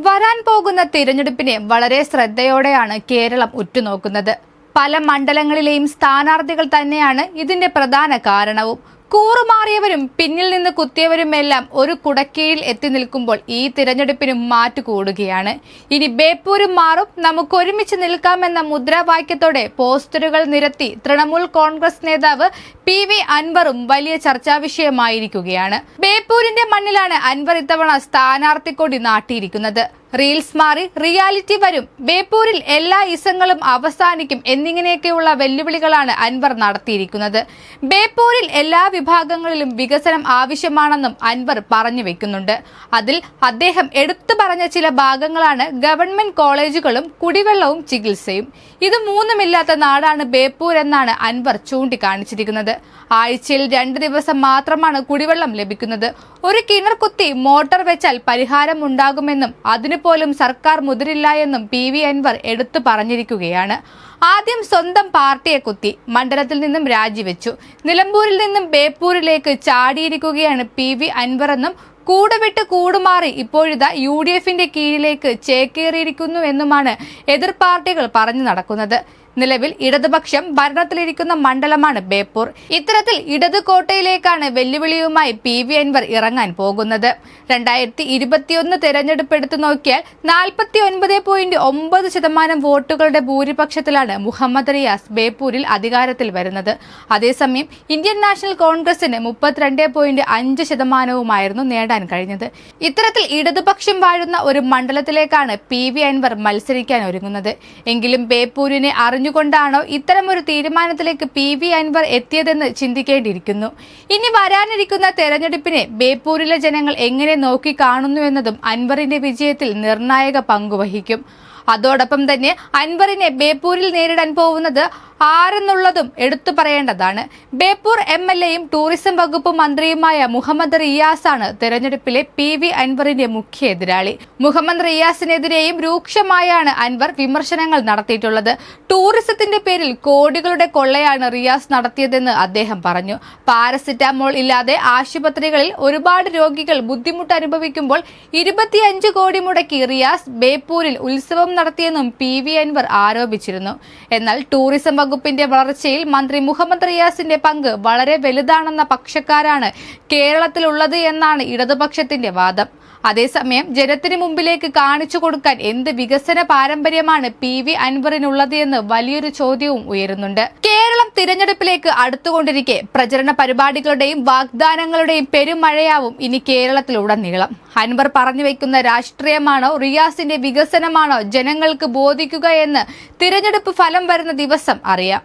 വരാൻ പോകുന്ന തിരഞ്ഞെടുപ്പിനെ വളരെ ശ്രദ്ധയോടെയാണ് കേരളം ഉറ്റുനോക്കുന്നത്. പല മണ്ഡലങ്ങളിലെയും സ്ഥാനാർത്ഥികൾ തന്നെയാണ് ഇതിന്റെ പ്രധാന കാരണവും. കൂറുമാറിയവരും പിന്നിൽ നിന്ന് കുത്തിയവരുമെല്ലാം ഒരു കുടക്കീഴിൽ എത്തി നിൽക്കുമ്പോൾ ഈ തിരഞ്ഞെടുപ്പിനും മാറ്റുകൂടുകയാണ്. ഇനി ബേപ്പൂരും മാറും, നമുക്ക് ഒരുമിച്ച് നിൽക്കാമെന്ന മുദ്രാവാക്യത്തോടെ പോസ്റ്ററുകൾ നിരത്തി തൃണമൂൽ കോൺഗ്രസ് നേതാവ് PV അൻവറും വലിയ ചർച്ചാ വിഷയമായിരിക്കുകയാണ്. ബേപ്പൂരിന്റെ മണ്ണിലാണ് അൻവർ ഇത്തവണ സ്ഥാനാർത്ഥിക്കൊടി നാട്ടിയിരിക്കുന്നത്. റീൽസ് മാറി റിയാലിറ്റി വരും, ബേപ്പൂരിൽ എല്ലാ ഇസങ്ങളും അവസാനിക്കും എന്നിങ്ങനെയൊക്കെയുള്ള വെല്ലുവിളികളാണ് അൻവർ നടത്തിയിരിക്കുന്നത്. ബേപ്പൂരിൽ എല്ലാ വിഭാഗങ്ങളിലും വികസനം ആവശ്യമാണെന്നും അൻവർ പറഞ്ഞു വെക്കുന്നുണ്ട്. അതിൽ അദ്ദേഹം എടുത്തു പറഞ്ഞ ചില ഭാഗങ്ങളാണ് ഗവൺമെന്റ് കോളേജുകളും കുടിവെള്ളവും ചികിത്സയും. ഇത് മൂന്നുമില്ലാത്ത നാടാണ് ബേപ്പൂർ എന്നാണ് അൻവർ ചൂണ്ടിക്കാണിച്ചിരിക്കുന്നത്. ആഴ്ചയിൽ 2 ദിവസം മാത്രമാണ് കുടിവെള്ളം ലഭിക്കുന്നത്. ഒരു കിണർ കുത്തി മോട്ടോർ വെച്ചാൽ പരിഹാരം ഉണ്ടാകുമെന്നും അതിനുപോലും സർക്കാർ മുതിരില്ല എന്നും PV അൻവർ എടുത്തു പറഞ്ഞിരിക്കുകയാണ്. ആദ്യം സ്വന്തം പാർട്ടിയെ കുത്തി, മണ്ഡലത്തിൽ നിന്നും രാജിവെച്ചു. നിലമ്പൂരിൽ നിന്നും ബേപ്പൂരിലേക്ക് ചാടിയിരിക്കുകയാണ് PV അൻവർ എന്നും കൂടെ വിട്ട് കൂടുമാറി ഇപ്പോഴിതാ UDFന്റെ കീഴിലേക്ക് ചേക്കേറിയിരിക്കുന്നു എന്നുമാണ് എതിർ പാർട്ടികൾ പറഞ്ഞു നടക്കുന്നത്. നിലവിൽ ഇടതുപക്ഷം ഭരണത്തിലിരിക്കുന്ന മണ്ഡലമാണ് ബേപ്പൂർ. ഇത്തരത്തിൽ ഇടതു കോട്ടയിലേക്കാണ് വെല്ലുവിളിയുമായി PV അൻവർ ഇറങ്ങാൻ പോകുന്നത്. 2021 തെരഞ്ഞെടുപ്പ് എടുത്തു നോക്കിയാൽ 49.9% വോട്ടുകളുടെ ഭൂരിപക്ഷത്തിലാണ് മുഹമ്മദ് റിയാസ് ബേപ്പൂരിൽ അധികാരത്തിൽ വരുന്നത്. അതേസമയം ഇന്ത്യൻ നാഷണൽ കോൺഗ്രസിന് 32.5% നേടാൻ കഴിഞ്ഞത്. ഇത്തരത്തിൽ ഇടതുപക്ഷം വാഴുന്ന ഒരു മണ്ഡലത്തിലേക്കാണ് PV അൻവർ മത്സരിക്കാൻ ഒരുങ്ങുന്നത്. എങ്കിലും ബേപ്പൂരിനെ കൊണ്ടാണോ ഇത്തരമൊരു തീരുമാനത്തിലേക്ക് PV അൻവർ എത്തിയതെന്ന് ചിന്തിക്കേണ്ടിയിരിക്കുന്നു. ഇനി വരാനിരിക്കുന്ന തെരഞ്ഞെടുപ്പിനെ ബേപ്പൂരിലെ ജനങ്ങൾ എങ്ങനെ നോക്കി കാണുന്നുവെന്നതും അൻവറിന്റെ വിജയത്തിൽ നിർണായക പങ്കുവഹിക്കും. അതോടൊപ്പം തന്നെ അൻവറിനെ ബേപ്പൂരിൽ നേരിടാൻ പോകുന്നത് ആരെന്നുള്ളതും എടുത്തു പറയേണ്ടതാണ്. ബേപ്പൂർ MLAയും ടൂറിസം വകുപ്പ് മന്ത്രിയുമായ മുഹമ്മദ് റിയാസാണ് തെരഞ്ഞെടുപ്പിലെ PV അൻവറിന്റെ മുഖ്യ എതിരാളി. മുഹമ്മദ് റിയാസിനെതിരെയും രൂക്ഷമായാണ് അൻവർ വിമർശനങ്ങൾ നടത്തിയിട്ടുള്ളത്. ടൂറിസത്തിന്റെ പേരിൽ കോടികളുടെ കൊള്ളയാണ് റിയാസ് നടത്തിയതെന്ന് അദ്ദേഹം പറഞ്ഞു. പാരസിറ്റാമോൾ ഇല്ലാതെ ആശുപത്രികളിൽ ഒരുപാട് രോഗികൾ ബുദ്ധിമുട്ട് അനുഭവിക്കുമ്പോൾ 25 കോടി മുടക്കി റിയാസ് ബേപ്പൂരിൽ ഉത്സവം നടത്തിയെന്നും PV അൻവർ ആരോപിച്ചിരുന്നു. എന്നാൽ ടൂറിസം വകുപ്പിന്റെ വളർച്ചയിൽ മന്ത്രി മുഹമ്മദ് റിയാസിന്റെ പങ്ക് വളരെ വലുതാണെന്ന പക്ഷക്കാരാണ് കേരളത്തിലുള്ളത് എന്നാണ് ഇടതുപക്ഷത്തിന്റെ വാദം. അതേസമയം ജനത്തിന് മുമ്പിലേക്ക് കാണിച്ചു കൊടുക്കാൻ എന്ത് വികസന പാരമ്പര്യമാണ് PV അൻവറിനുള്ളത് എന്ന് വലിയൊരു ചോദ്യവും ഉയരുന്നുണ്ട്. കേരളം തിരഞ്ഞെടുപ്പിലേക്ക് അടുത്തുകൊണ്ടിരിക്കെ പ്രചരണ പരിപാടികളുടെയും വാഗ്ദാനങ്ങളുടെയും പെരുമഴയാവും ഇനി കേരളത്തിലുടനീളം. അൻവർ പറഞ്ഞു വെക്കുന്ന രാഷ്ട്രീയമാണോ റിയാസിന്റെ വികസനമാണോ ജനങ്ങൾക്ക് ബോധിക്കുക എന്ന് തിരഞ്ഞെടുപ്പ് ഫലം വരുന്ന ദിവസം അറിയാം.